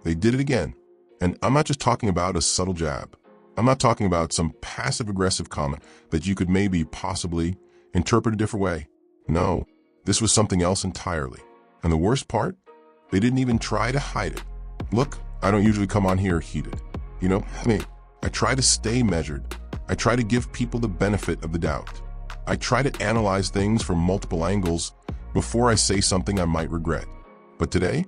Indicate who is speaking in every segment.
Speaker 1: They did it again. And I'm not just talking about a subtle jab. I'm not talking about some passive-aggressive comment that you could maybe possibly interpret a different way. No, this was something else entirely. And the worst part? They didn't even try to hide it. Look, I don't usually come on here heated. You know, I try to stay measured. I try to give people the benefit of the doubt. I try to analyze things from multiple angles before I say something I might regret. But today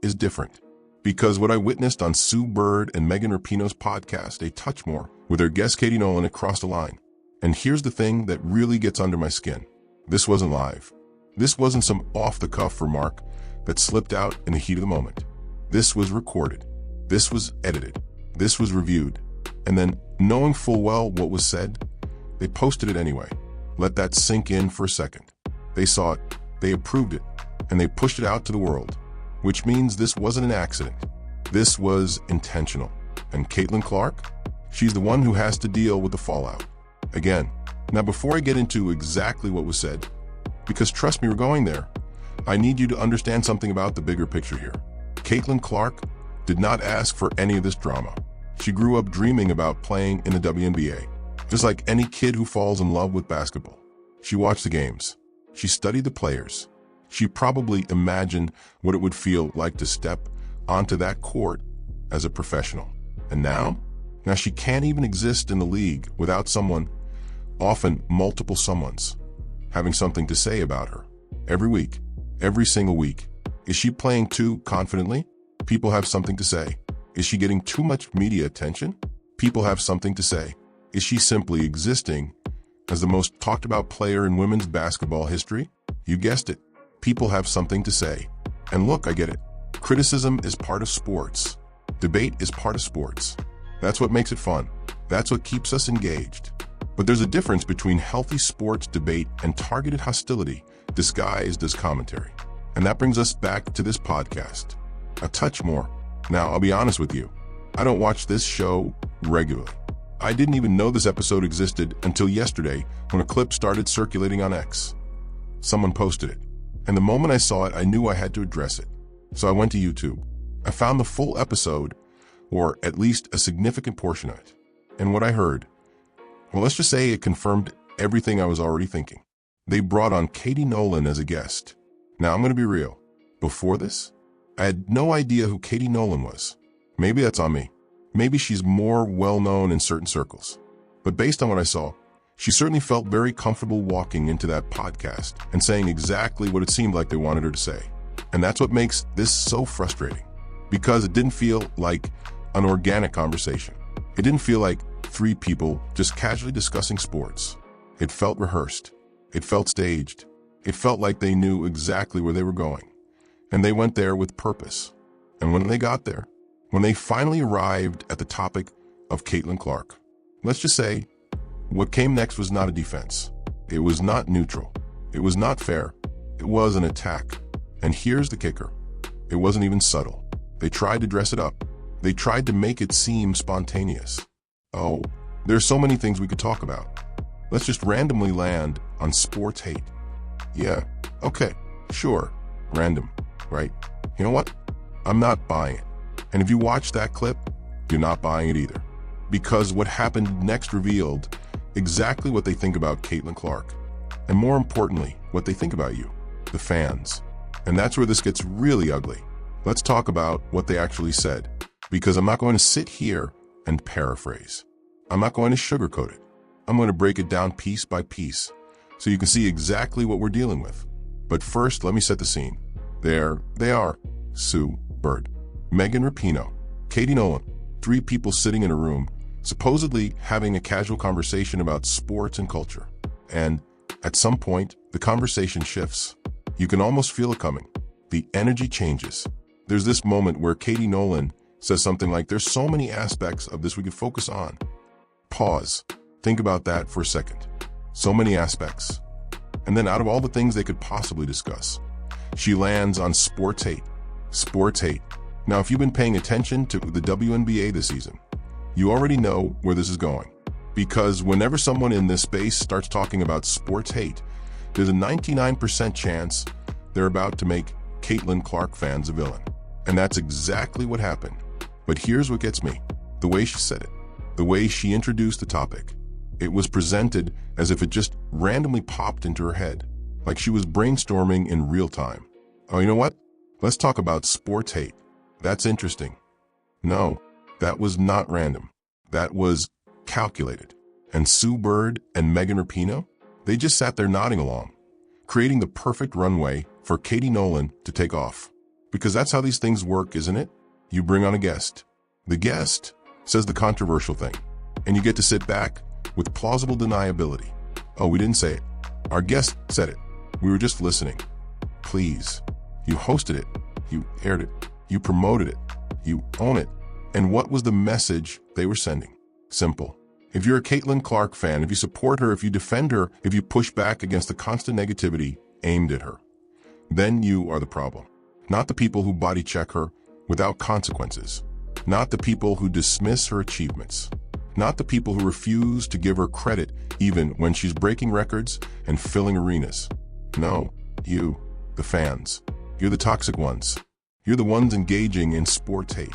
Speaker 1: is different. Because what I witnessed on Bird and Megan Rapinoe's podcast, A Touch More, with their guest Katie Nolan, it crossed the line. And here's the thing that really gets under my skin. This wasn't live. This wasn't some off-the-cuff remark that slipped out in the heat of the moment. This was recorded. This was edited. This was reviewed. And then, knowing full well what was said, they posted it anyway. Let that sink in for a second. They saw it, they approved it, and they pushed it out to the world. Which means this wasn't an accident. This was intentional. And Caitlin Clark? She's the one who has to deal with the fallout. Again, now before I get into exactly what was said, because trust me, we're going there, I need you to understand something about the bigger picture here. Caitlin Clark did not ask for any of this drama. She grew up dreaming about playing in the WNBA, just like any kid who falls in love with basketball. She watched the games. She studied the players. She probably imagined what it would feel like to step onto that court as a professional. And now she can't even exist in the league without someone, often multiple someones, having something to say about her. Every week, every single week. Is she playing too confidently? People have something to say. Is she getting too much media attention? People have something to say. Is she simply existing as the most talked about player in women's basketball history? You guessed it. People have something to say. And look, I get it. Criticism is part of sports. Debate is part of sports. That's what makes it fun. That's what keeps us engaged. But there's a difference between healthy sports debate and targeted hostility disguised as commentary. And that brings us back to this podcast, A Touch More. Now, I'll be honest with you. I don't watch this show regularly. I didn't even know this episode existed until yesterday when a clip started circulating on X. Someone posted it. And the moment I saw it, I knew I had to address it. So I went to YouTube. I found the full episode, or at least a significant portion of it. And what I heard, well, let's just say it confirmed everything I was already thinking. They brought on Katie Nolan as a guest. Now, I'm going to be real. Before this, I had no idea who Katie Nolan was. Maybe that's on me. Maybe she's more well-known in certain circles. But based on what I saw, she certainly felt very comfortable walking into that podcast and saying exactly what it seemed like they wanted her to say. And that's what makes this so frustrating, because it didn't feel like an organic conversation. It didn't feel like three people just casually discussing sports. It felt rehearsed. It felt staged. It felt like they knew exactly where they were going. And they went there with purpose. And when they got there, when they finally arrived at the topic of Caitlin Clark, let's just say, what came next was not a defense. It was not neutral. It was not fair. It was an attack. And here's the kicker. It wasn't even subtle. They tried to dress it up. They tried to make it seem spontaneous. Oh, there's so many things we could talk about. Let's just randomly land on sports hate. Yeah, okay, sure, random, right? You know what? I'm not buying it. And if you watch that clip, you're not buying it either. Because what happened next revealed exactly what they think about Caitlin Clark. And more importantly, what they think about you, the fans. And that's where this gets really ugly. Let's talk about what they actually said. Because I'm not going to sit here and paraphrase. I'm not going to sugarcoat it. I'm going to break it down piece by piece so you can see exactly what we're dealing with. But first, let me set the scene. There they are, Bird, Megan Rapinoe, Katie Nolan, three people sitting in a room, supposedly having a casual conversation about sports and culture. And at some point, the conversation shifts. You can almost feel it coming. The energy changes. There's this moment where Katie Nolan says something like, there's so many aspects of this we could focus on. Pause. Think about that for a second. So many aspects. And then out of all the things they could possibly discuss, she lands on sports hate. Sports hate. Now, if you've been paying attention to the WNBA this season, you already know where this is going. Because whenever someone in this space starts talking about sports hate, there's a 99% chance they're about to make Caitlin Clark fans a villain. And that's exactly what happened. But here's what gets me. The way she said it. The way she introduced the topic. It was presented as if it just randomly popped into her head. Like she was brainstorming in real time. Oh, you know what? Let's talk about sports hate. That's interesting. No, that was not random. That was calculated. And Bird and Megan Rapinoe, they just sat there nodding along, creating the perfect runway for Katie Nolan to take off. Because that's how these things work, isn't it? You bring on a guest. The guest says the controversial thing, and you get to sit back with plausible deniability. Oh, we didn't say it. Our guest said it. We were just listening. Please. You hosted it. You aired it. You promoted it. You own it. And what was the message they were sending? Simple. If you're a Caitlin Clark fan, if you support her, if you defend her, if you push back against the constant negativity aimed at her, then you are the problem. Not the people who body check her without consequences. Not the people who dismiss her achievements. Not the people who refuse to give her credit even when she's breaking records and filling arenas. No, you, the fans. You're the toxic ones. You're the ones engaging in sports hate.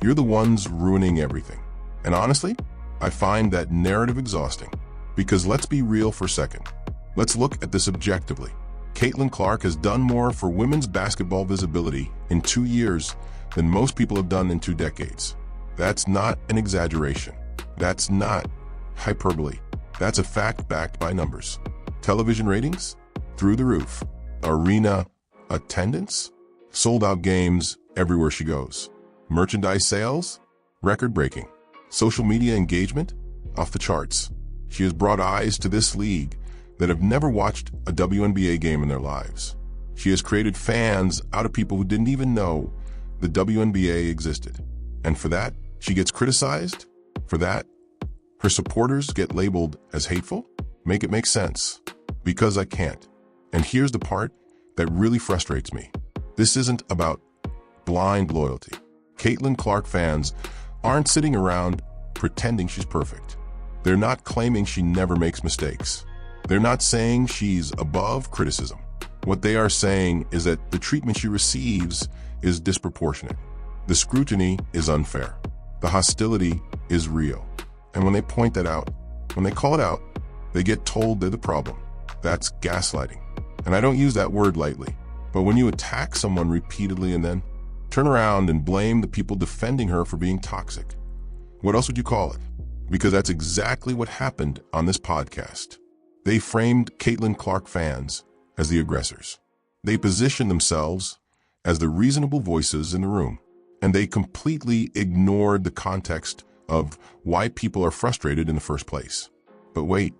Speaker 1: You're the ones ruining everything. And honestly, I find that narrative exhausting. Because let's be real for a second. Let's look at this objectively. Caitlin Clark has done more for women's basketball visibility in 2 years than most people have done in 2 decades. That's not an exaggeration. That's not hyperbole. That's a fact backed by numbers. Television ratings? Through the roof. Arena attendance? Sold out games everywhere she goes. Merchandise sales? Record-breaking. Social media engagement? Off the charts. She has brought eyes to this league that have never watched a WNBA game in their lives. She has created fans out of people who didn't even know the WNBA existed. And for that, she gets criticized? For that, her supporters get labeled as hateful? Make it make sense. Because I can't. And here's the part that really frustrates me. This isn't about blind loyalty. Caitlin Clark fans aren't sitting around pretending she's perfect. They're not claiming she never makes mistakes. They're not saying she's above criticism. What they are saying is that the treatment she receives is disproportionate. The scrutiny is unfair. The hostility is real. And when they point that out, when they call it out, they get told they're the problem. That's gaslighting. And I don't use that word lightly. But when you attack someone repeatedly and then turn around and blame the people defending her for being toxic, what else would you call it? Because that's exactly what happened on this podcast. They framed Caitlin Clark fans as the aggressors. They positioned themselves as the reasonable voices in the room. And they completely ignored the context of why people are frustrated in the first place. But wait,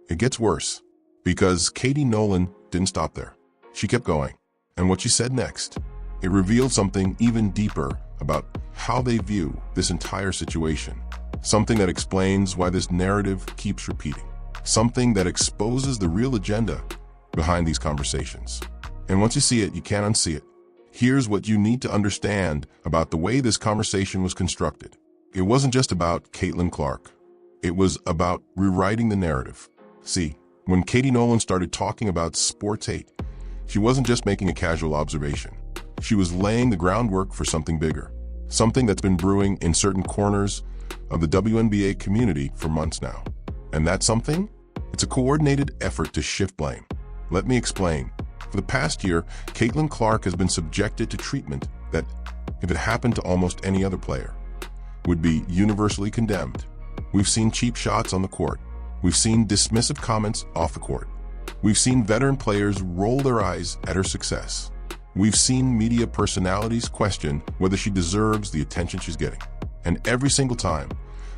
Speaker 1: it gets worse. Because Katie Nolan didn't stop there. She kept going. And what she said next, it revealed something even deeper about how they view this entire situation. Something that explains why this narrative keeps repeating. Something that exposes the real agenda behind these conversations. And once you see it, you can't unsee it. Here's what you need to understand about the way this conversation was constructed. It wasn't just about Caitlin Clark. It was about rewriting the narrative. See, when Katie Nolan started talking about sports hate, she wasn't just making a casual observation. She was laying the groundwork for something bigger. Something that's been brewing in certain corners of the WNBA community for months now. And that something? It's a coordinated effort to shift blame. Let me explain. For the past year, Caitlin Clark has been subjected to treatment that, if it happened to almost any other player, would be universally condemned. We've seen cheap shots on the court. We've seen dismissive comments off the court. We've seen veteran players roll their eyes at her success. We've seen media personalities question whether she deserves the attention she's getting. And every single time,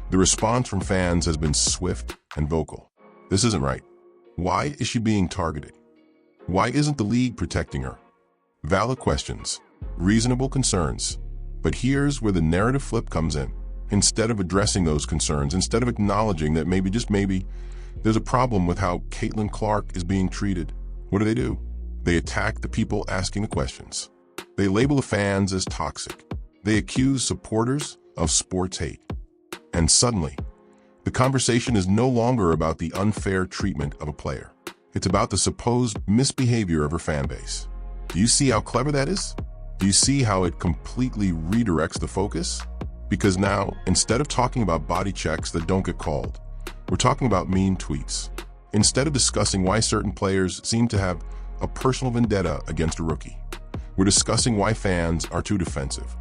Speaker 1: the response from fans has been swift and vocal. This isn't right. Why is she being targeted? Why isn't the league protecting her? Valid questions, reasonable concerns. But here's where the narrative flip comes in. Instead of addressing those concerns, instead of acknowledging that maybe, just maybe, there's a problem with how Caitlin Clark is being treated, what do? They attack the people asking the questions. They label the fans as toxic. They accuse supporters of sports hate. And suddenly, the conversation is no longer about the unfair treatment of a player. It's about the supposed misbehavior of her fan base. Do you see how clever that is? Do you see how it completely redirects the focus? Because now, instead of talking about body checks that don't get called, we're talking about mean tweets. Instead of discussing why certain players seem to have a personal vendetta against a rookie, we're discussing why fans are too defensive.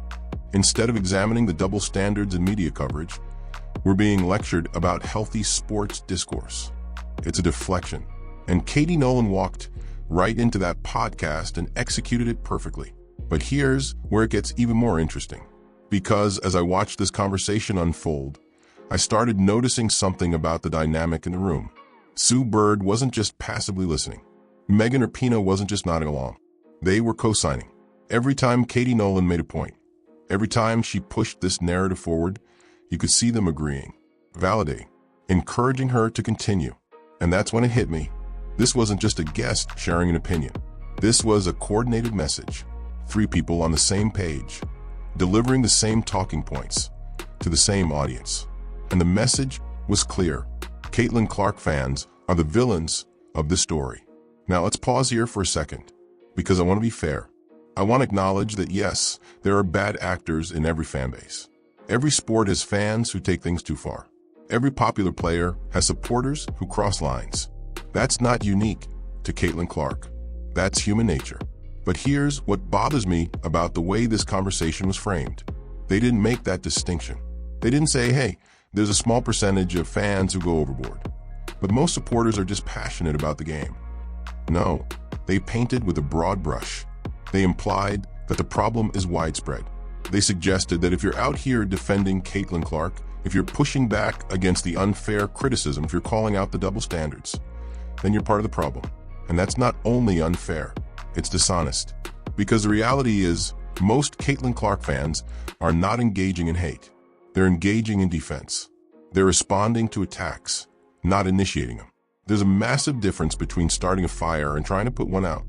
Speaker 1: Instead of examining the double standards in media coverage, we're being lectured about healthy sports discourse. It's a deflection. And Katie Nolan walked right into that podcast and executed it perfectly. But here's where it gets even more interesting. Because as I watched this conversation unfold, I started noticing something about the dynamic in the room. Sue Bird wasn't just passively listening. Megan Rapinoe wasn't just nodding along. They were co-signing. Every time Katie Nolan made a point, every time she pushed this narrative forward, you could see them agreeing, validating, encouraging her to continue. And that's when it hit me. This wasn't just a guest sharing an opinion. This was a coordinated message. 3 people on the same page, delivering the same talking points to the same audience. And the message was clear. Caitlin Clark fans are the villains of this story. Now let's pause here for a second, because I want to be fair. I want to acknowledge that yes, there are bad actors in every fan base. Every sport has fans who take things too far. Every popular player has supporters who cross lines. That's not unique to Caitlin Clark. That's human nature. But here's what bothers me about the way this conversation was framed. They didn't make that distinction. They didn't say, hey, there's a small percentage of fans who go overboard, but most supporters are just passionate about the game. No, they painted with a broad brush. They implied that the problem is widespread. They suggested that if you're out here defending Caitlin Clark, if you're pushing back against the unfair criticism, if you're calling out the double standards, then you're part of the problem. And that's not only unfair, it's dishonest. Because the reality is, most Caitlin Clark fans are not engaging in hate. They're engaging in defense. They're responding to attacks, not initiating them. There's a massive difference between starting a fire and trying to put one out.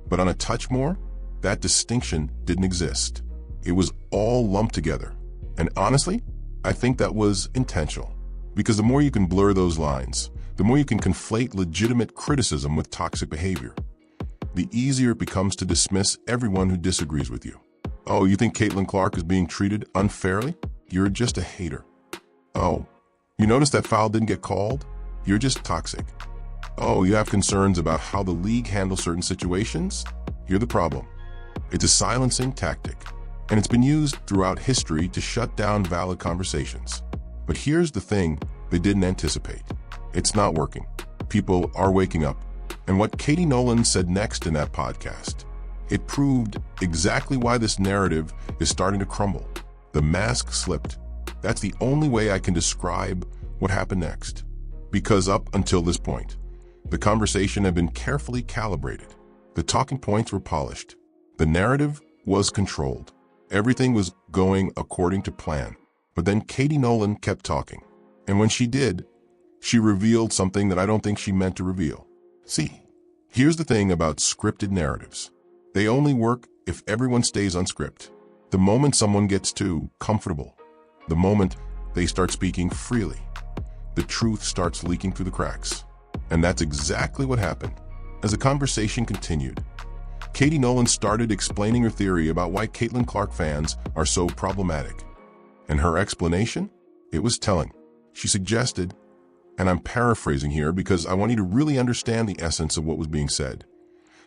Speaker 1: But on a touch more, that distinction didn't exist. It was all lumped together. And honestly, I think that was intentional. Because the more you can blur those lines, the more you can conflate legitimate criticism with toxic behavior, the easier it becomes to dismiss everyone who disagrees with you. Oh, you think Caitlin Clark is being treated unfairly? You're just a hater. Oh, you noticed that foul didn't get called? You're just toxic. Oh, you have concerns about how the league handles certain situations? You're the problem. It's a silencing tactic, and it's been used throughout history to shut down valid conversations. But here's the thing they didn't anticipate. It's not working. People are waking up. And what Katie Nolan said next in that podcast, it proved exactly why this narrative is starting to crumble. The mask slipped. That's the only way I can describe what happened next. Because up until this point, the conversation had been carefully calibrated. The talking points were polished. The narrative was controlled. Everything was going according to plan. But then Katie Nolan kept talking. And when she did, she revealed something that I don't think she meant to reveal. See, here's the thing about scripted narratives. They only work if everyone stays on script. The moment someone gets too comfortable, the moment they start speaking freely, the truth starts leaking through the cracks. And that's exactly what happened. As the conversation continued, Katie Nolan started explaining her theory about why Caitlin Clark fans are so problematic. And her explanation? It was telling. She suggested, and I'm paraphrasing here because I want you to really understand the essence of what was being said,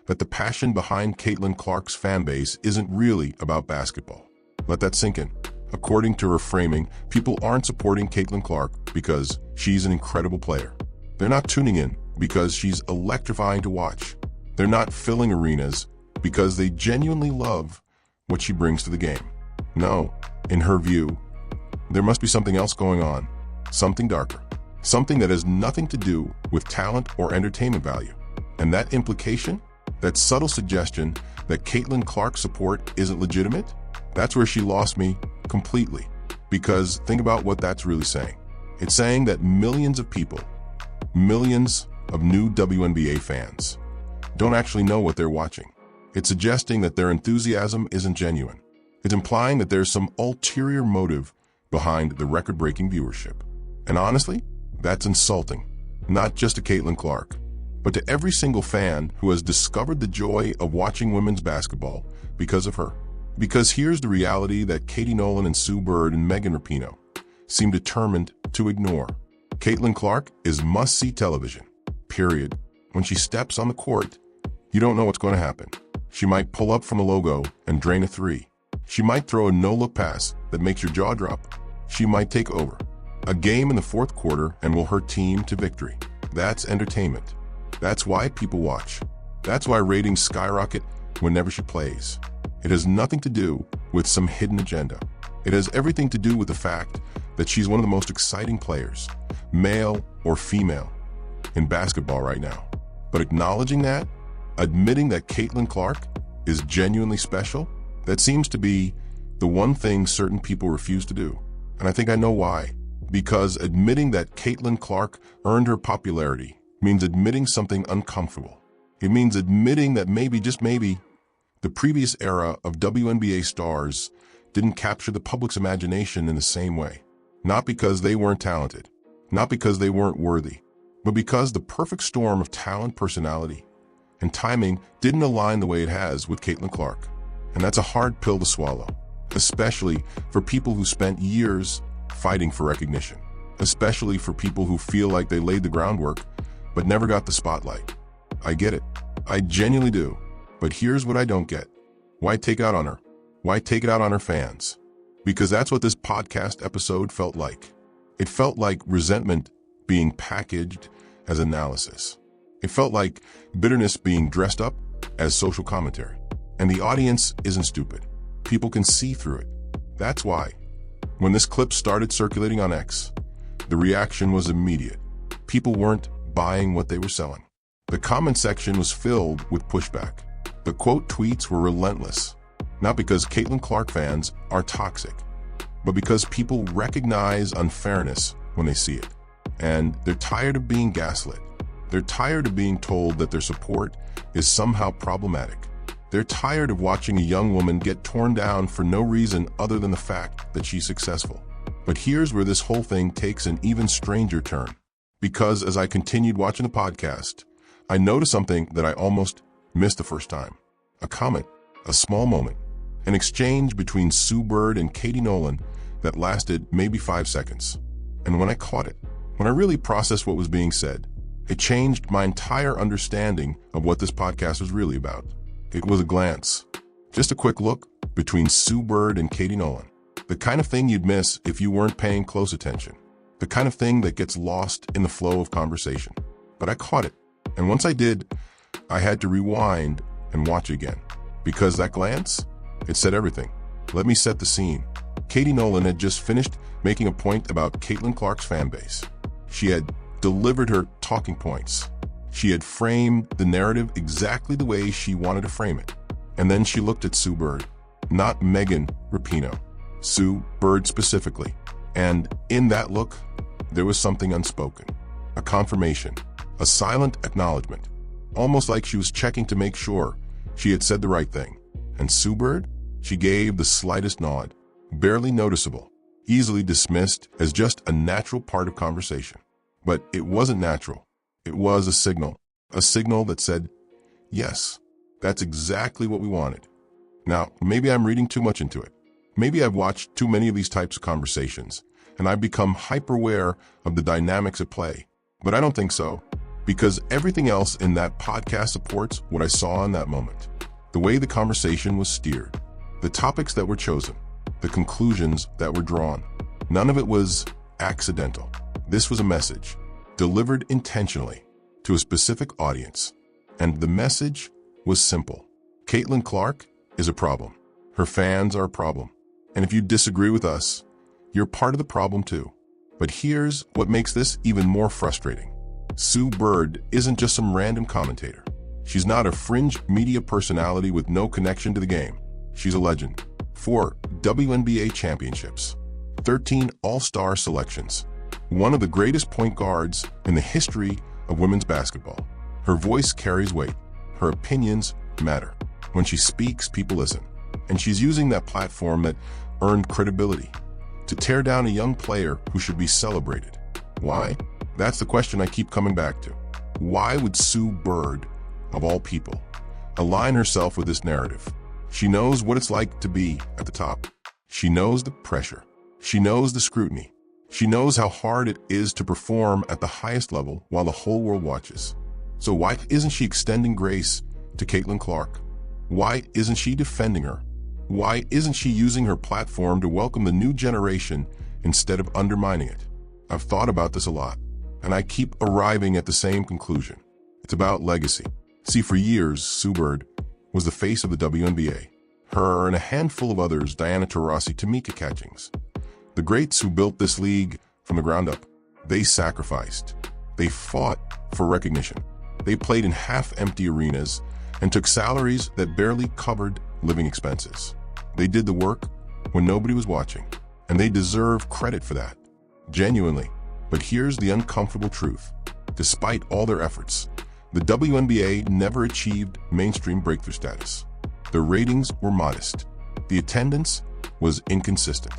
Speaker 1: that the passion behind Caitlin Clark's fan base isn't really about basketball. Let that sink in. According to her framing, people aren't supporting Caitlin Clark because she's an incredible player. They're not tuning in because she's electrifying to watch. They're not filling arenas because they genuinely love what she brings to the game. No, in her view, there must be something else going on, something darker, something that has nothing to do with talent or entertainment value. And that implication, that subtle suggestion that Caitlin Clark's support isn't legitimate, that's where she lost me completely. Because think about what that's really saying. It's saying that millions of people, millions of new WNBA fans, don't actually know what they're watching. It's suggesting that their enthusiasm isn't genuine. It's implying that there's some ulterior motive behind the record-breaking viewership. And honestly, that's insulting, not just to Caitlin Clark, but to every single fan who has discovered the joy of watching women's basketball because of her. Because here's the reality that Katie Nolan and Sue Bird and Megan Rapinoe seem determined to ignore. Caitlin Clark is must-see television, period. When she steps on the court, you don't know what's going to happen. She might pull up from a logo and drain a three. She might throw a no-look pass that makes your jaw drop. She might take over a game in the fourth quarter and will her team to victory. That's entertainment. That's why people watch. That's why ratings skyrocket whenever she plays. It has nothing to do with some hidden agenda. It has everything to do with the fact that she's one of the most exciting players, male or female, in basketball right now. But acknowledging that, admitting that Caitlin Clark is genuinely special, that seems to be the one thing certain people refuse to do. And I think I know why. Because admitting that Caitlin Clark earned her popularity means admitting something uncomfortable. It means admitting that maybe, just maybe, the previous era of WNBA stars didn't capture the public's imagination in the same way. Not because they weren't talented, not because they weren't worthy, but because the perfect storm of talent, personality, and timing didn't align the way it has with Caitlin Clark. And that's a hard pill to swallow, especially for people who spent years fighting for recognition, especially for people who feel like they laid the groundwork but never got the spotlight. I get it. I genuinely do. But here's what I don't get. Why take it out on her? Why take it out on her fans? Because that's what this podcast episode felt like. It felt like resentment being packaged as analysis. It felt like bitterness being dressed up as social commentary. And the audience isn't stupid. People can see through it. That's why, when this clip started circulating on X, the reaction was immediate. People weren't buying what they were selling. The comment section was filled with pushback. The quote tweets were relentless, not because Caitlin Clark fans are toxic, but because people recognize unfairness when they see it. And they're tired of being gaslit. They're tired of being told that their support is somehow problematic. They're tired of watching a young woman get torn down for no reason other than the fact that she's successful. But here's where this whole thing takes an even stranger turn. Because as I continued watching the podcast, I noticed something that I almost missed the first time. A comment, a small moment, an exchange between Sue Bird and Katie Nolan that lasted maybe 5 seconds. And when I caught it, when I really processed what was being said, it changed my entire understanding of what this podcast was really about. It was a glance, just a quick look between Sue Bird and Katie Nolan. The kind of thing you'd miss if you weren't paying close attention. The kind of thing that gets lost in the flow of conversation. But I caught it. And once I did, I had to rewind and watch again. Because that glance, it said everything. Let me set the scene. Katie Nolan had just finished making a point about Caitlin Clark's fan base. She had delivered her talking points. She had framed the narrative exactly the way she wanted to frame it. And then she looked at Sue Bird, not Megan Rapinoe, Sue Bird specifically. And in that look, there was something unspoken, a confirmation, a silent acknowledgement, almost like she was checking to make sure she had said the right thing. And Sue Bird, she gave the slightest nod, barely noticeable, easily dismissed as just a natural part of conversation. But it wasn't natural. It was a signal that said, yes, that's exactly what we wanted. Now, maybe I'm reading too much into it. Maybe I've watched too many of these types of conversations, and I've become hyper-aware of the dynamics at play. But I don't think so, because everything else in that podcast supports what I saw in that moment. The way the conversation was steered, the topics that were chosen, the conclusions that were drawn. None of it was accidental. This was a message, delivered intentionally, to a specific audience. And the message was simple. Caitlin Clark is a problem. Her fans are a problem. And if you disagree with us, you're part of the problem too. But here's what makes this even more frustrating. Sue Bird isn't just some random commentator. She's not a fringe media personality with no connection to the game. She's a legend. 4 WNBA championships, 13 All-Star selections, one of the greatest point guards in the history of women's basketball. Her voice carries weight. Her opinions matter. When she speaks, people listen. And she's using that platform that earned credibility to tear down a young player who should be celebrated. Why? That's the question I keep coming back to. Why would Sue Bird, of all people, align herself with this narrative? She knows what it's like to be at the top. She knows the pressure. She knows the scrutiny. She knows how hard it is to perform at the highest level while the whole world watches. So why isn't she extending grace to Caitlin Clark? Why isn't she defending her? Why isn't she using her platform to welcome the new generation instead of undermining it? I've thought about this a lot, and I keep arriving at the same conclusion. It's about legacy. See, for years, Sue Bird was the face of the WNBA. Her and a handful of others, Diana Taurasi, Tamika Catchings. The greats who built this league from the ground up. They sacrificed. They fought for recognition. They played in half-empty arenas and took salaries that barely covered living expenses. They did the work when nobody was watching, and they deserve credit for that. Genuinely. But here's the uncomfortable truth. Despite all their efforts, the WNBA never achieved mainstream breakthrough status. The ratings were modest. The attendance was inconsistent.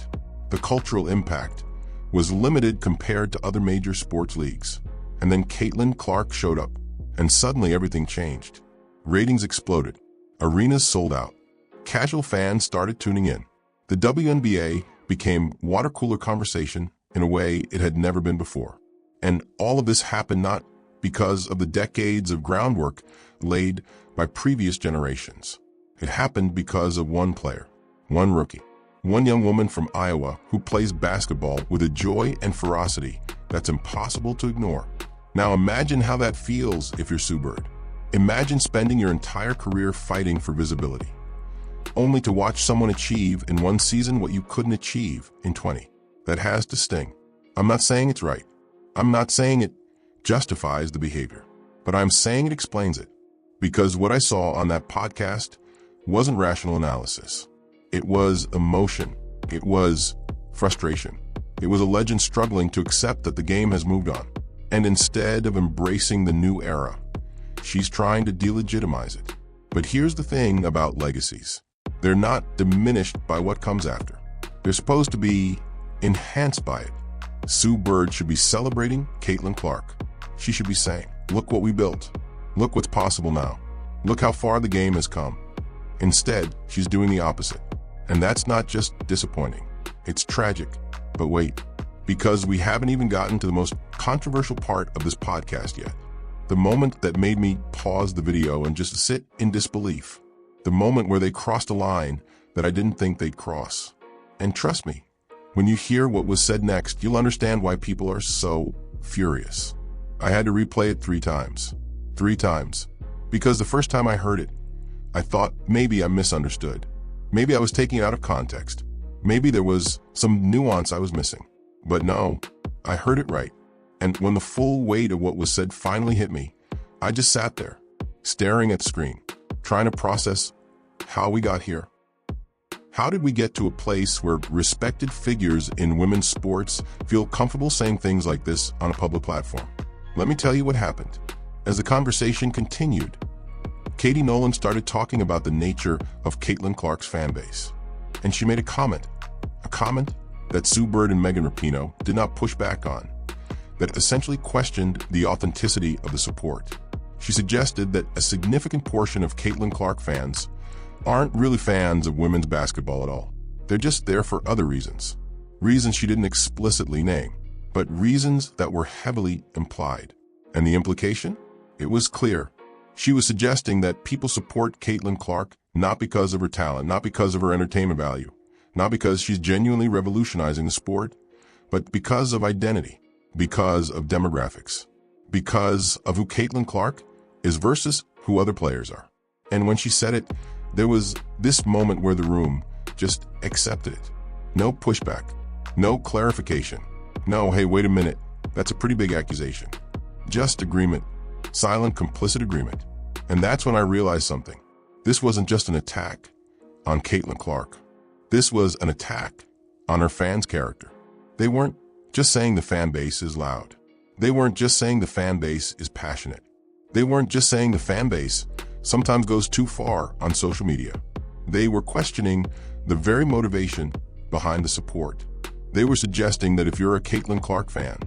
Speaker 1: The cultural impact was limited compared to other major sports leagues. And then Caitlin Clark showed up, and suddenly everything changed. Ratings exploded. Arenas sold out. Casual fans started tuning in. The WNBA became water cooler conversation in a way it had never been before. And all of this happened not because of the decades of groundwork laid by previous generations. It happened because of one player, one rookie, one young woman from Iowa who plays basketball with a joy and ferocity that's impossible to ignore. Now imagine how that feels if you're Sue Bird. Imagine spending your entire career fighting for visibility, only to watch someone achieve in one season what you couldn't achieve in 20. That has to sting. I'm not saying it's right. I'm not saying it justifies the behavior, but I'm saying it explains it. Because what I saw on that podcast wasn't rational analysis. It was emotion. It was frustration. It was a legend struggling to accept that the game has moved on. And instead of embracing the new era, she's trying to delegitimize it. But here's the thing about legacies. They're not diminished by what comes after. They're supposed to be enhanced by it. Sue Bird should be celebrating Caitlin Clark. She should be saying, look what we built. Look what's possible now. Look how far the game has come. Instead, she's doing the opposite. And that's not just disappointing. It's tragic. But wait, because we haven't even gotten to the most controversial part of this podcast yet. The moment that made me pause the video and just sit in disbelief. The moment where they crossed a line that I didn't think they'd cross. And trust me, when you hear what was said next, you'll understand why people are so furious. I had to replay it 3 times. 3 times. Because the first time I heard it, I thought maybe I misunderstood. Maybe I was taking it out of context. Maybe there was some nuance I was missing. But no, I heard it right. And when the full weight of what was said finally hit me, I just sat there, staring at the screen, trying to process how we got here. How did we get to a place where respected figures in women's sports feel comfortable saying things like this on a public platform? Let me tell you what happened. As the conversation continued, Katie Nolan started talking about the nature of Caitlin Clark's fan base. And she made a comment that Sue Bird and Megan Rapinoe did not push back on, that essentially questioned the authenticity of the support. She suggested that a significant portion of Caitlin Clark fans aren't really fans of women's basketball at all. They're just there for other reasons. Reasons she didn't explicitly name, but reasons that were heavily implied. And the implication? It was clear. She was suggesting that people support Caitlin Clark not because of her talent, not because of her entertainment value, not because she's genuinely revolutionizing the sport, but because of identity, because of demographics, because of who Caitlin Clark is versus who other players are. And when she said it, there was this moment where the room just accepted it. No pushback, no clarification. No, hey, wait a minute, that's a pretty big accusation. Just agreement, silent, complicit agreement. And that's when I realized something. This wasn't just an attack on Caitlin Clark. This was an attack on her fans' character. They weren't just saying the fan base is loud. They weren't just saying the fan base is passionate. They weren't just saying the fan base sometimes goes too far on social media. They were questioning the very motivation behind the support. They were suggesting that if you're a Caitlin Clark fan,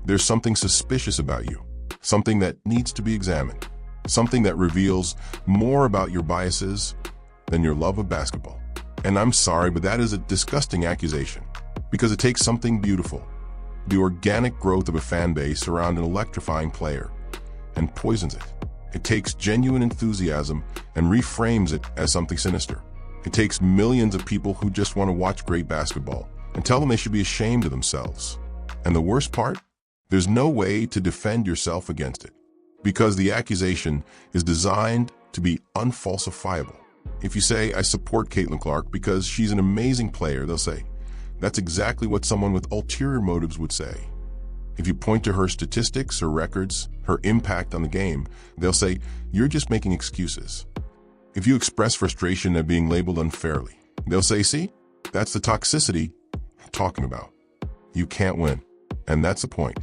Speaker 1: there's something suspicious about you, something that needs to be examined, something that reveals more about your biases than your love of basketball. And I'm sorry, but that is a disgusting accusation, because it takes something beautiful, the organic growth of a fan base around an electrifying player, and poisons it. It takes genuine enthusiasm and reframes it as something sinister. It takes millions of people who just want to watch great basketball and tell them they should be ashamed of themselves. And the worst part? There's no way to defend yourself against it, because the accusation is designed to be unfalsifiable. If you say, I support Caitlin Clark because she's an amazing player, they'll say, that's exactly what someone with ulterior motives would say. If you point to her statistics, her records, her impact on the game, they'll say, you're just making excuses. If you express frustration at being labeled unfairly, they'll say, see, that's the toxicity I'm talking about. You can't win. And that's the point.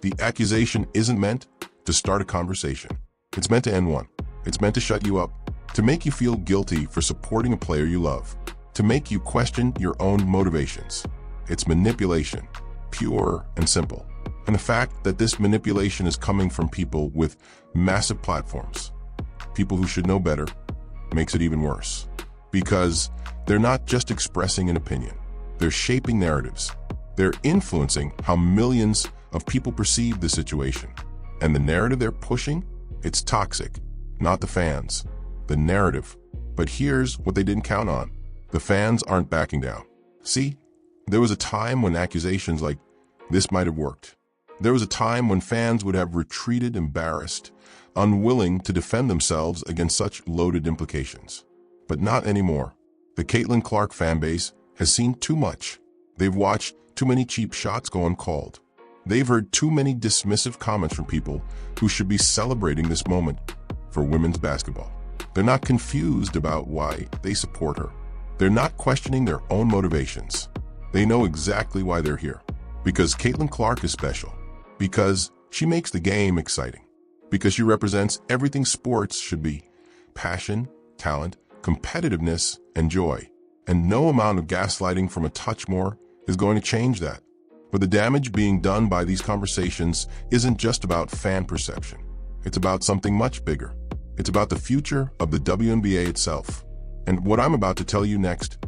Speaker 1: The accusation isn't meant to start a conversation. It's meant to end one. It's meant to shut you up, to make you feel guilty for supporting a player you love, to make you question your own motivations. It's manipulation, pure and simple. And the fact that this manipulation is coming from people with massive platforms, people who should know better, makes it even worse. Because they're not just expressing an opinion. They're shaping narratives. They're influencing how millions of people perceive the situation. And the narrative they're pushing, it's toxic. Not the fans, the narrative. But here's what they didn't count on. The fans aren't backing down. See, there was a time when accusations like this might have worked. There was a time when fans would have retreated embarrassed, unwilling to defend themselves against such loaded implications. But not anymore. The Caitlin Clark fanbase has seen too much. They've watched too many cheap shots go uncalled. They've heard too many dismissive comments from people who should be celebrating this moment for women's basketball. They're not confused about why they support her. They're not questioning their own motivations. They know exactly why they're here. Because Caitlin Clark is special. Because she makes the game exciting. Because she represents everything sports should be: passion, talent, competitiveness, and joy. And no amount of gaslighting from a touch more is going to change that. But the damage being done by these conversations isn't just about fan perception. It's about something much bigger. It's about the future of the WNBA itself. And what I'm about to tell you next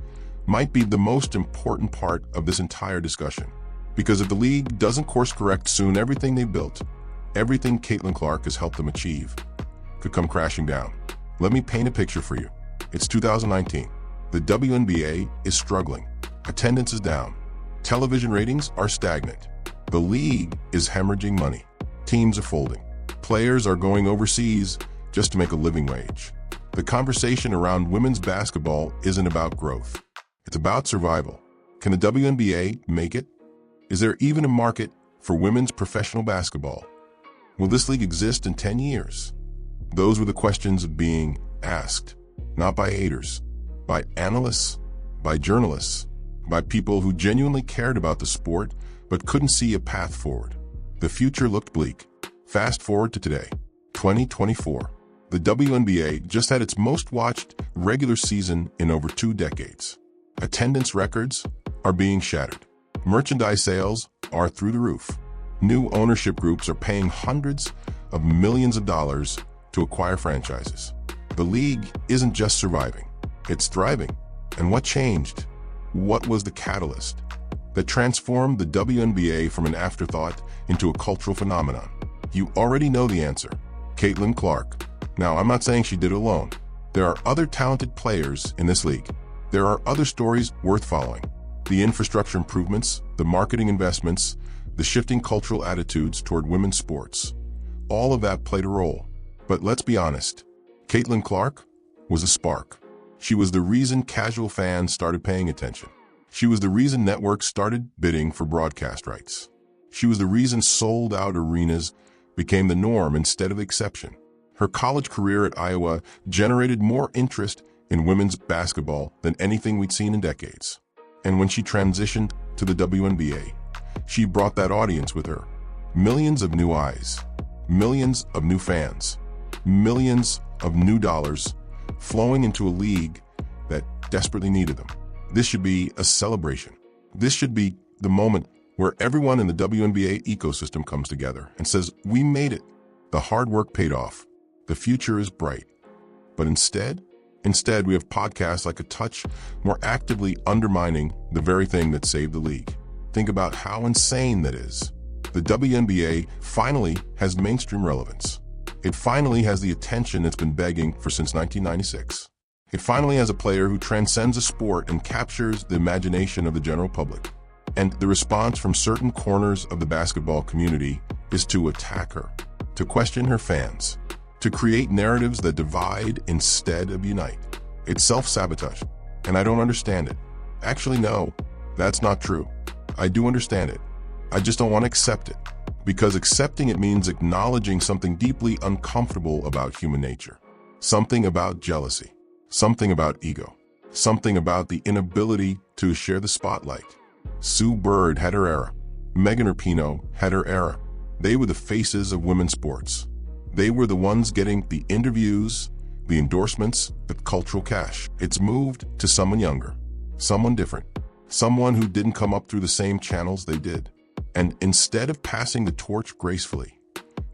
Speaker 1: might be the most important part of this entire discussion. Because if the league doesn't course correct soon, everything they built, everything Caitlin Clark has helped them achieve, could come crashing down. Let me paint a picture for you. It's 2019. The WNBA is struggling. Attendance is down. Television ratings are stagnant. The league is hemorrhaging money. Teams are folding. Players are going overseas just to make a living wage. The conversation around women's basketball isn't about growth. It's about survival. Can the WNBA make it? Is there even a market for women's professional basketball? Will this league exist in 10 years? Those were the questions being asked, not by haters, by analysts, by journalists, by people who genuinely cared about the sport but couldn't see a path forward. The future looked bleak. Fast forward to today, 2024. The WNBA just had its most watched regular season in over 2 decades. Attendance records are being shattered. Merchandise sales are through the roof. New ownership groups are paying hundreds of millions of dollars to acquire franchises. The league isn't just surviving, it's thriving. And what changed? What was the catalyst that transformed the WNBA from an afterthought into a cultural phenomenon? You already know the answer: Caitlin Clark. Now, I'm not saying she did it alone. There are other talented players in this league. There are other stories worth following. The infrastructure improvements, the marketing investments, the shifting cultural attitudes toward women's sports. All of that played a role. But let's be honest, Caitlin Clark was a spark. She was the reason casual fans started paying attention. She was the reason networks started bidding for broadcast rights. She was the reason sold-out arenas became the norm instead of the exception. Her college career at Iowa generated more interest in women's basketball than anything we'd seen in decades. And when she transitioned to the WNBA, she brought that audience with her. Millions of new eyes, millions of new fans, millions of new dollars flowing into a league that desperately needed them. This should be a celebration. This should be the moment where everyone in the WNBA ecosystem comes together and says, we made it. The hard work paid off. The future is bright. But instead, Instead, we have podcasts like a touch more actively undermining the very thing that saved the league. Think about how insane that is. The WNBA finally has mainstream relevance. It finally has the attention it's been begging for since 1996. It finally has a player who transcends a sport and captures the imagination of the general public. And the response from certain corners of the basketball community is to attack her, to question her fans, to create narratives that divide instead of unite. It's self-sabotage, and I don't understand it. Actually, no, that's not true. I do understand it. I just don't want to accept it, because accepting it means acknowledging something deeply uncomfortable about human nature. Something about jealousy, something about ego, something about the inability to share the spotlight. Sue Bird had her era. Megan Rapinoe had her era. They were the faces of women's sports. They were the ones getting the interviews, the endorsements, the cultural cash. It's moved to someone younger, someone different, someone who didn't come up through the same channels they did. And instead of passing the torch gracefully,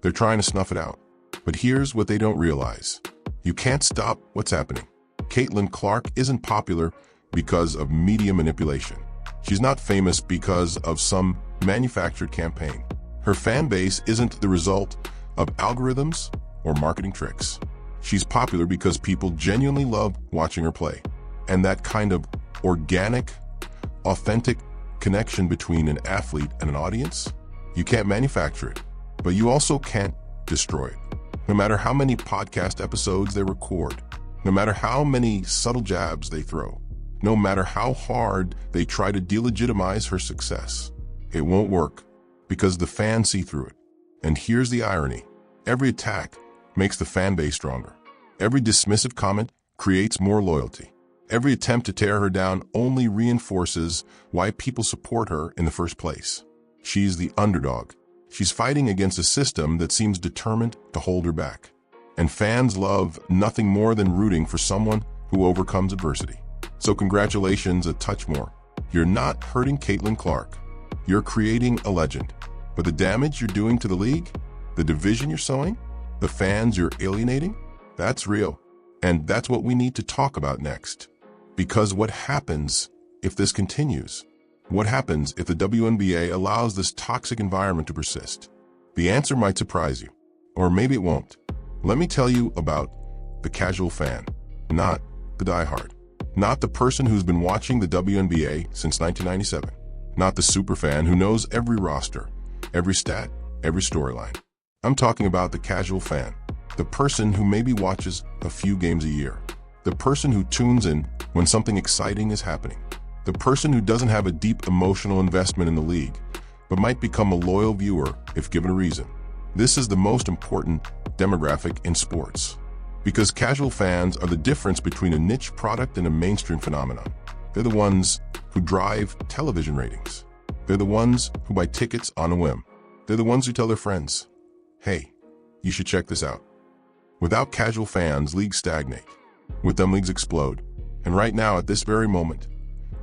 Speaker 1: they're trying to snuff it out. But here's what they don't realize. You can't stop what's happening. Caitlin Clark isn't popular because of media manipulation. She's not famous because of some manufactured campaign. Her fan base isn't the result of algorithms or marketing tricks. She's popular because people genuinely love watching her play. And that kind of organic, authentic connection between an athlete and an audience, you can't manufacture it, but you also can't destroy it. No matter how many podcast episodes they record, no matter how many subtle jabs they throw, no matter how hard they try to delegitimize her success, it won't work because the fans see through it. And here's the irony. Every attack makes the fan base stronger. Every dismissive comment creates more loyalty. Every attempt to tear her down only reinforces why people support her in the first place. She's the underdog. She's fighting against a system that seems determined to hold her back. And fans love nothing more than rooting for someone who overcomes adversity. So congratulations a touch more. You're not hurting Caitlin Clark. You're creating a legend. But the damage you're doing to the league, the division you're sowing, the fans you're alienating, that's real. And that's what we need to talk about next. Because what happens if this continues? What happens if the WNBA allows this toxic environment to persist? The answer might surprise you, or maybe it won't. Let me tell you about the casual fan, not the diehard. Not the person who's been watching the WNBA since 1997. Not the superfan who knows every roster, every stat, every storyline. I'm talking about the casual fan, the person who maybe watches a few games a year, the person who tunes in when something exciting is happening, the person who doesn't have a deep emotional investment in the league, but might become a loyal viewer if given a reason. This is the most important demographic in sports, because casual fans are the difference between a niche product and a mainstream phenomenon. They're the ones who drive television ratings. They're the ones who buy tickets on a whim. They're the ones who tell their friends, hey, you should check this out. Without casual fans, leagues stagnate. With them, leagues explode. And right now, at this very moment,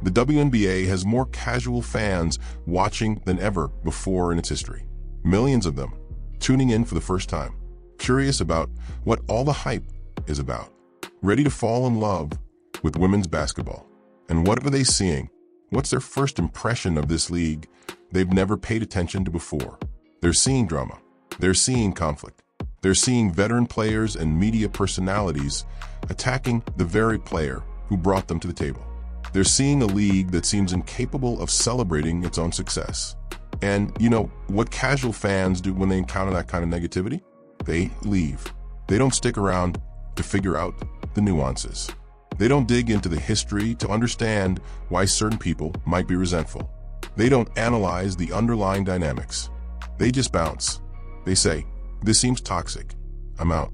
Speaker 1: the WNBA has more casual fans watching than ever before in its history. Millions of them tuning in for the first time, curious about what all the hype is about, ready to fall in love with women's basketball. And what are they seeing? What's their first impression of this league they've never paid attention to before? They're seeing drama. They're seeing conflict. They're seeing veteran players and media personalities attacking the very player who brought them to the table. They're seeing a league that seems incapable of celebrating its own success. And you know what casual fans do when they encounter that kind of negativity? They leave. They don't stick around to figure out the nuances. They don't dig into the history to understand why certain people might be resentful. They don't analyze the underlying dynamics. They just bounce. They say, this seems toxic. I'm out.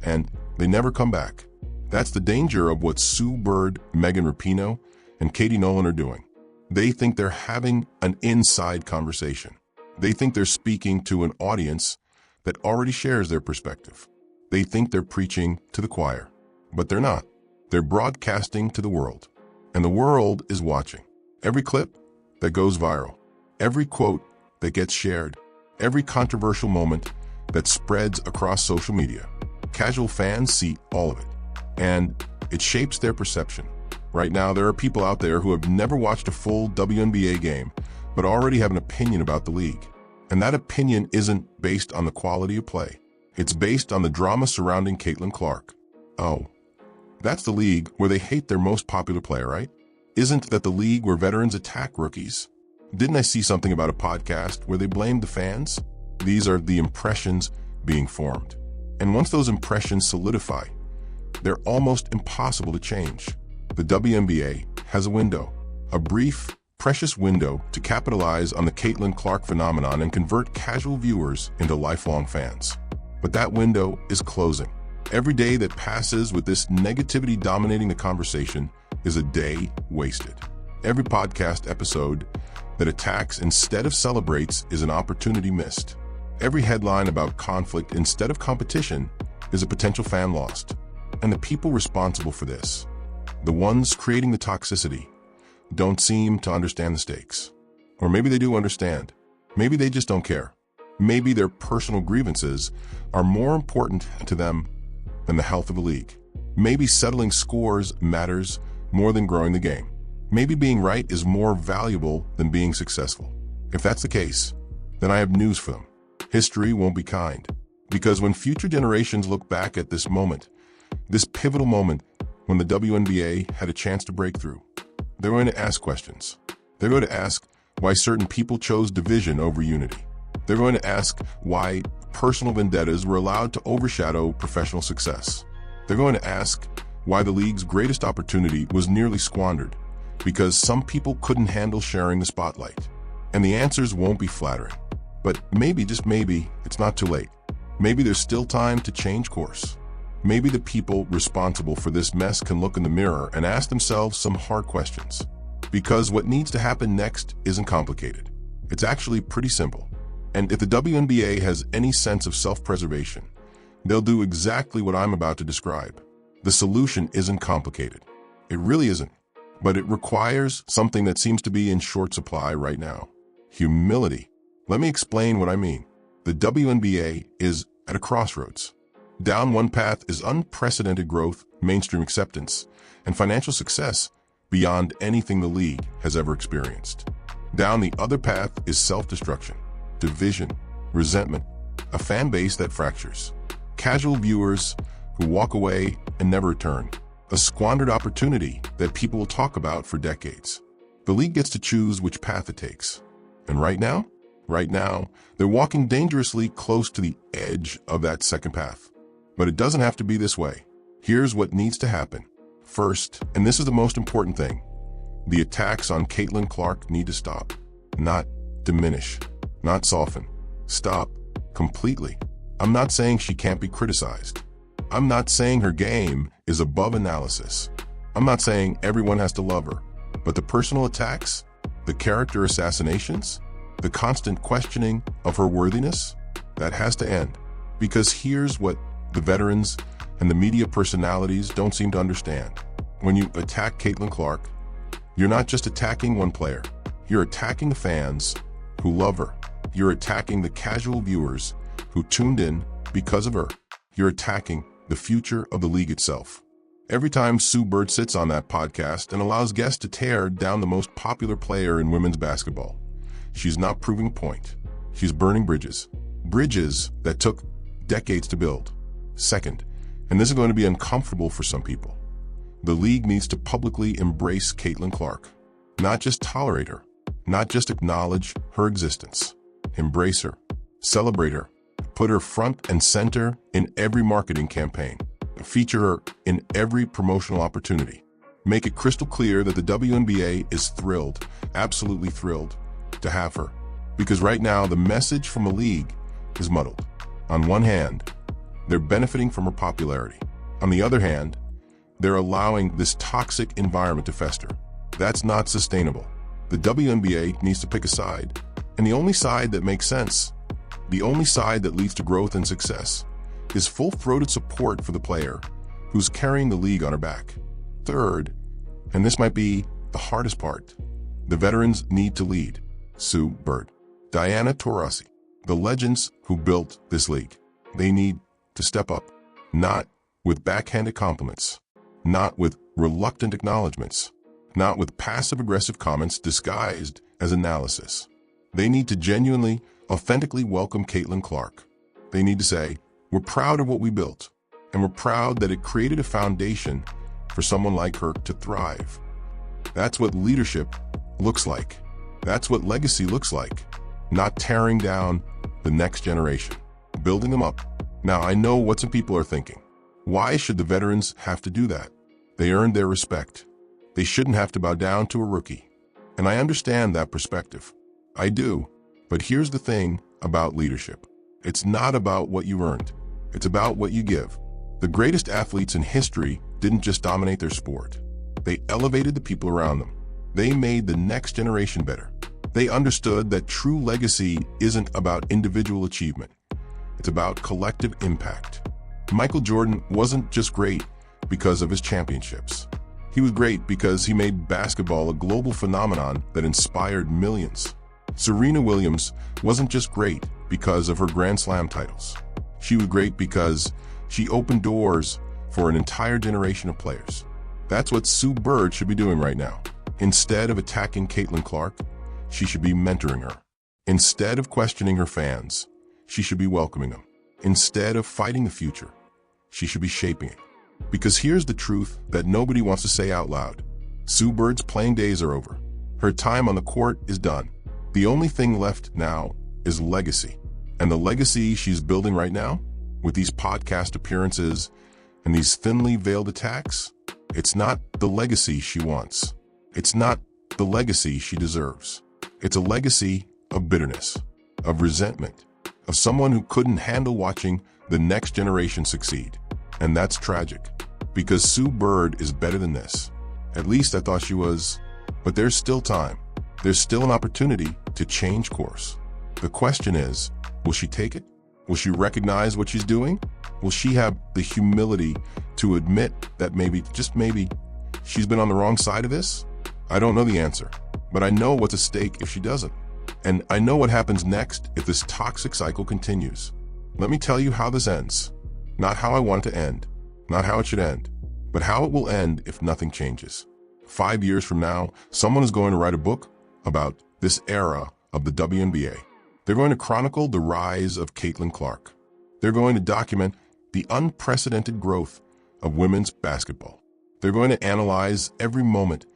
Speaker 1: And they never come back. That's the danger of what Sue Bird, Megan Rapinoe, and Katie Nolan are doing. They think they're having an inside conversation. They think they're speaking to an audience that already shares their perspective. They think they're preaching to the choir, but they're not. They're broadcasting to the world, and the world is watching. Every clip that goes viral, every quote that gets shared, every controversial moment that spreads across social media. Casual fans see all of it, and It shapes their perception. Right now, there are people out there who have never watched a full WNBA game, but already have an opinion about the league. And that opinion isn't based on the quality of play. It's based on the drama surrounding Caitlin Clark. Oh, that's the league where they hate their most popular player, right? Isn't that the league where veterans attack rookies? Didn't I see something about a podcast where they blamed the fans? These are the impressions being formed. And once those impressions solidify, they're almost impossible to change. The WNBA has a window, a brief, precious window to capitalize on the Caitlin Clark phenomenon and convert casual viewers into lifelong fans. But that window is closing. Every day that passes with this negativity dominating the conversation is a day wasted. Every podcast episode that attacks instead of celebrates is an opportunity missed. Every headline about conflict instead of competition is a potential fan lost. And the people responsible for this, the ones creating the toxicity, don't seem to understand the stakes. Or maybe they do understand. Maybe they just don't care. Maybe their personal grievances are more important to them than the health of the league. Maybe settling scores matters more than growing the game. Maybe being right is more valuable than being successful. If that's the case, then I have news for them. History won't be kind. Because when future generations look back at this moment, this pivotal moment when the WNBA had a chance to break through, they're going to ask questions. They're going to ask why certain people chose division over unity. They're going to ask why personal vendettas were allowed to overshadow professional success. They're going to ask why the league's greatest opportunity was nearly squandered because some people couldn't handle sharing the spotlight. And the answers won't be flattering. But maybe, just maybe, it's not too late. Maybe there's still time to change course. Maybe the people responsible for this mess can look in the mirror and ask themselves some hard questions. Because what needs to happen next isn't complicated. It's actually pretty simple. And if the WNBA has any sense of self-preservation, they'll do exactly what I'm about to describe. The solution isn't complicated. It really isn't. But it requires something that seems to be in short supply right now. Humility. Let me explain what I mean. The WNBA is at a crossroads. Down one path is unprecedented growth, mainstream acceptance, and financial success beyond anything the league has ever experienced. Down the other path is self-destruction, division, resentment, a fan base that fractures, casual viewers who walk away and never return, a squandered opportunity that people will talk about for decades. The league gets to choose which path it takes. And right now, they're walking dangerously close to the edge of that second path. But it doesn't have to be this way. Here's what needs to happen. First, and this is the most important thing, the attacks on Caitlin Clark need to stop. Not diminish, not soften. Stop completely. I'm not saying she can't be criticized. I'm not saying her game is above analysis. I'm not saying everyone has to love her. But the personal attacks, the character assassinations, the constant questioning of her worthiness, that has to end. Because here's what the veterans and the media personalities don't seem to understand. When you attack Caitlin Clark, you're not just attacking one player. You're attacking the fans who love her. You're attacking the casual viewers who tuned in because of her. You're attacking the future of the league itself. Every time Sue Bird sits on that podcast and allows guests to tear down the most popular player in women's basketball, she's not proving a point. She's burning bridges. Bridges that took decades to build. Second, and this is going to be uncomfortable for some people, the league needs to publicly embrace Caitlin Clark. Not just tolerate her, not just acknowledge her existence. Embrace her, celebrate her, put her front and center in every marketing campaign, feature her in every promotional opportunity. Make it crystal clear that the WNBA is thrilled, absolutely thrilled, to have her. Because right now, the message from the league is muddled. On one hand, they're benefiting from her popularity. On the other hand, they're allowing this toxic environment to fester. That's not sustainable. The WNBA needs to pick a side. And the only side that makes sense, the only side that leads to growth and success, is full-throated support for the player who's carrying the league on her back. Third, and this might be the hardest part, the veterans need to lead. Sue Bird, Diana Taurasi, the legends who built this league. They need to step up, not with backhanded compliments, not with reluctant acknowledgments, not with passive-aggressive comments disguised as analysis. They need to genuinely, authentically welcome Caitlin Clark. They need to say, "We're proud of what we built, and we're proud that it created a foundation for someone like her to thrive." That's what leadership looks like. That's what legacy looks like. Not tearing down the next generation, building them up. Now, I know what some people are thinking. Why should the veterans have to do that? They earned their respect. They shouldn't have to bow down to a rookie. And I understand that perspective. I do. But here's the thing about leadership. It's not about what you earned. It's about what you give. The greatest athletes in history didn't just dominate their sport. They elevated the people around them. They made the next generation better. They understood that true legacy isn't about individual achievement. It's about collective impact. Michael Jordan wasn't just great because of his championships. He was great because he made basketball a global phenomenon that inspired millions. Serena Williams wasn't just great because of her Grand Slam titles. She was great because she opened doors for an entire generation of players. That's what Sue Bird should be doing right now. Instead of attacking Caitlin Clark, she should be mentoring her. Instead of questioning her fans, she should be welcoming them. Instead of fighting the future, she should be shaping it. Because here's the truth that nobody wants to say out loud. Sue Bird's playing days are over. Her time on the court is done. The only thing left now is legacy. And the legacy she's building right now, with these podcast appearances and these thinly veiled attacks, it's not the legacy she wants. It's not the legacy she deserves. It's a legacy of bitterness, of resentment, of someone who couldn't handle watching the next generation succeed. And that's tragic, because Sue Bird is better than this. At least I thought she was. But there's still time. There's still an opportunity to change course. The question is, will she take it? Will she recognize what she's doing? Will she have the humility to admit that maybe, just maybe, she's been on the wrong side of this? I don't know the answer, but I know what's at stake if she doesn't. And I know what happens next if this toxic cycle continues. Let me tell you how this ends. Not how I want it to end, not how it should end, but how it will end if nothing changes. 5 years from now, someone is going to write a book about this era of the WNBA. They're going to chronicle the rise of Caitlin Clark. They're going to document the unprecedented growth of women's basketball. They're going to analyze every moment,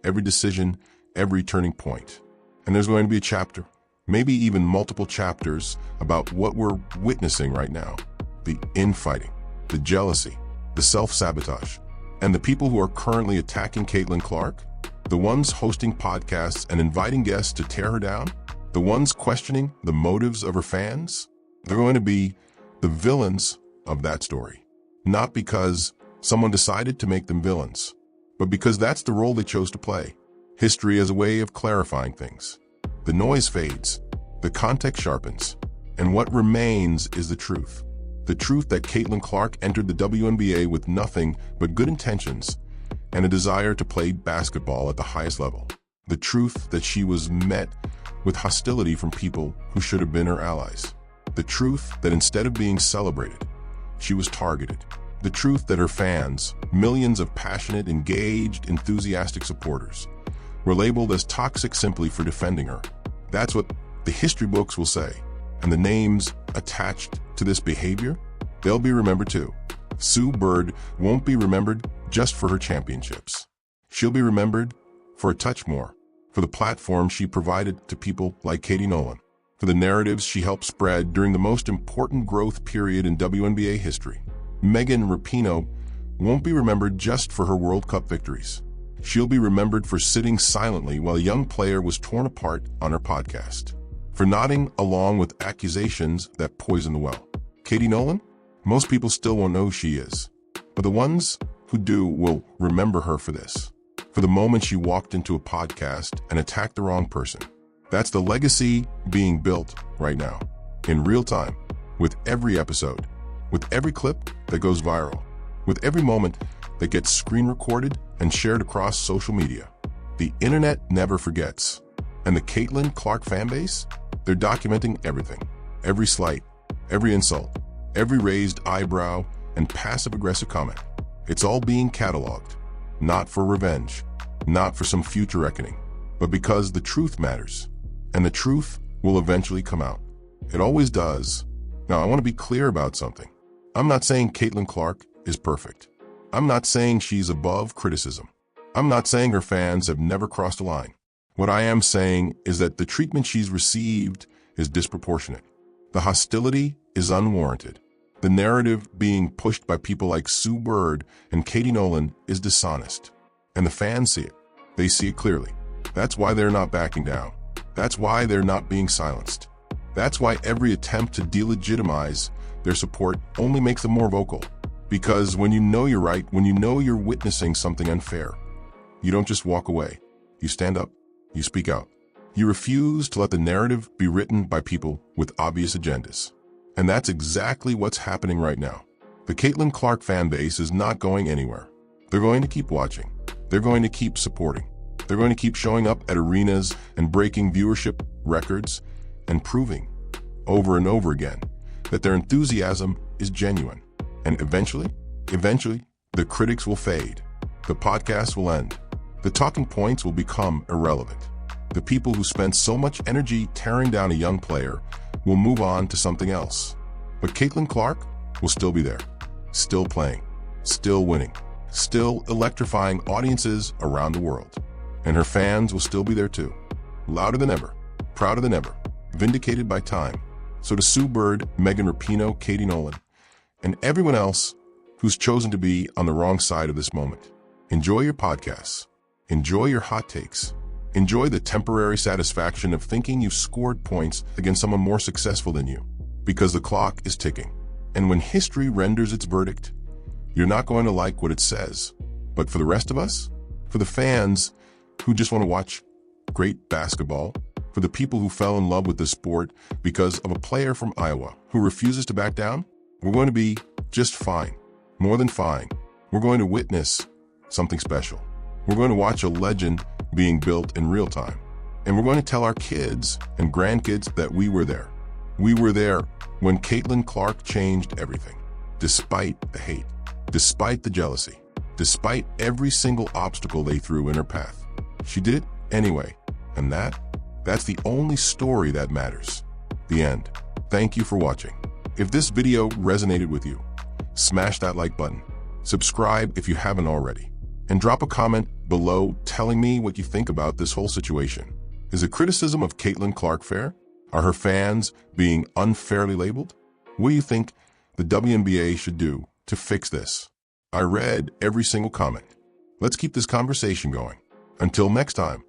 Speaker 1: every decision, every turning point. And there's going to be a chapter, maybe even multiple chapters, about what we're witnessing right now. The infighting, the jealousy, the self-sabotage, and the people who are currently attacking Caitlin Clark, the ones hosting podcasts and inviting guests to tear her down, the ones questioning the motives of her fans, they're going to be the villains of that story. Not because someone decided to make them villains, but because that's the role they chose to play. History as a way of clarifying things. The noise fades, the context sharpens, and what remains is the truth. The truth that Caitlin Clark entered the WNBA with nothing but good intentions and a desire to play basketball at the highest level. The truth that she was met with hostility from people who should have been her allies. The truth that instead of being celebrated, she was targeted. The truth that her fans, millions of passionate, engaged, enthusiastic supporters, were labeled as toxic simply for defending her. That's what the history books will say. And the names attached to this behavior, they'll be remembered too. Sue Bird won't be remembered just for her championships. She'll be remembered for a touch more, for the platform she provided to people like Katie Nolan, for the narratives she helped spread during the most important growth period in WNBA history. Megan Rapinoe won't be remembered just for her World Cup victories. She'll be remembered for sitting silently while a young player was torn apart on her podcast, for nodding along with accusations that poison the well. Katie Nolan? Most people still won't know who she is, but the ones who do will remember her for this, for the moment she walked into a podcast and attacked the wrong person. That's the legacy being built right now, in real time, with every episode, with every clip that goes viral, with every moment that gets screen recorded and shared across social media. The internet never forgets. And the Caitlin Clark fanbase? They're documenting everything. Every slight, every insult, every raised eyebrow and passive-aggressive comment. It's all being cataloged, not for revenge, not for some future reckoning, but because the truth matters, and the truth will eventually come out. It always does. Now, I want to be clear about something. I'm not saying Caitlin Clark is perfect. I'm not saying she's above criticism. I'm not saying her fans have never crossed a line. What I am saying is that the treatment she's received is disproportionate. The hostility is unwarranted. The narrative being pushed by people like Sue Bird and Katie Nolan is dishonest. And the fans see it. They see it clearly. That's why they're not backing down. That's why they're not being silenced. That's why every attempt to delegitimize their support only makes them more vocal. Because when you know you're right, when you know you're witnessing something unfair, you don't just walk away. You stand up. You speak out. You refuse to let the narrative be written by people with obvious agendas. And that's exactly what's happening right now. The Caitlin Clark fan base is not going anywhere. They're going to keep watching. They're going to keep supporting. They're going to keep showing up at arenas and breaking viewership records and proving over and over again that their enthusiasm is genuine. And eventually, the critics will fade. The podcast will end. The talking points will become irrelevant. The people who spent so much energy tearing down a young player will move on to something else. But Caitlin Clark will still be there, still playing, still winning, still electrifying audiences around the world. And her fans will still be there too, louder than ever, prouder than ever, vindicated by time. So to Sue Bird, Megan Rapinoe, Katie Nolan, and everyone else who's chosen to be on the wrong side of this moment, enjoy your podcasts, enjoy your hot takes, enjoy the temporary satisfaction of thinking you've scored points against someone more successful than you, because the clock is ticking. And when history renders its verdict, you're not going to like what it says. But for the rest of us, for the fans who just want to watch great basketball, for the people who fell in love with the sport because of a player from Iowa who refuses to back down, we're going to be just fine. More than fine. We're going to witness something special. We're going to watch a legend being built in real time. And we're going to tell our kids and grandkids that we were there. We were there when Caitlin Clark changed everything. Despite the hate, despite the jealousy, despite every single obstacle they threw in her path. She did it anyway. And that's the only story that matters. The end. Thank you for watching. If this video resonated with you, smash that like button. Subscribe if you haven't already. And drop a comment below telling me what you think about this whole situation. Is a criticism of Caitlin Clark fair? Are her fans being unfairly labeled? What do you think the WNBA should do to fix this? I read every single comment. Let's keep this conversation going. Until next time.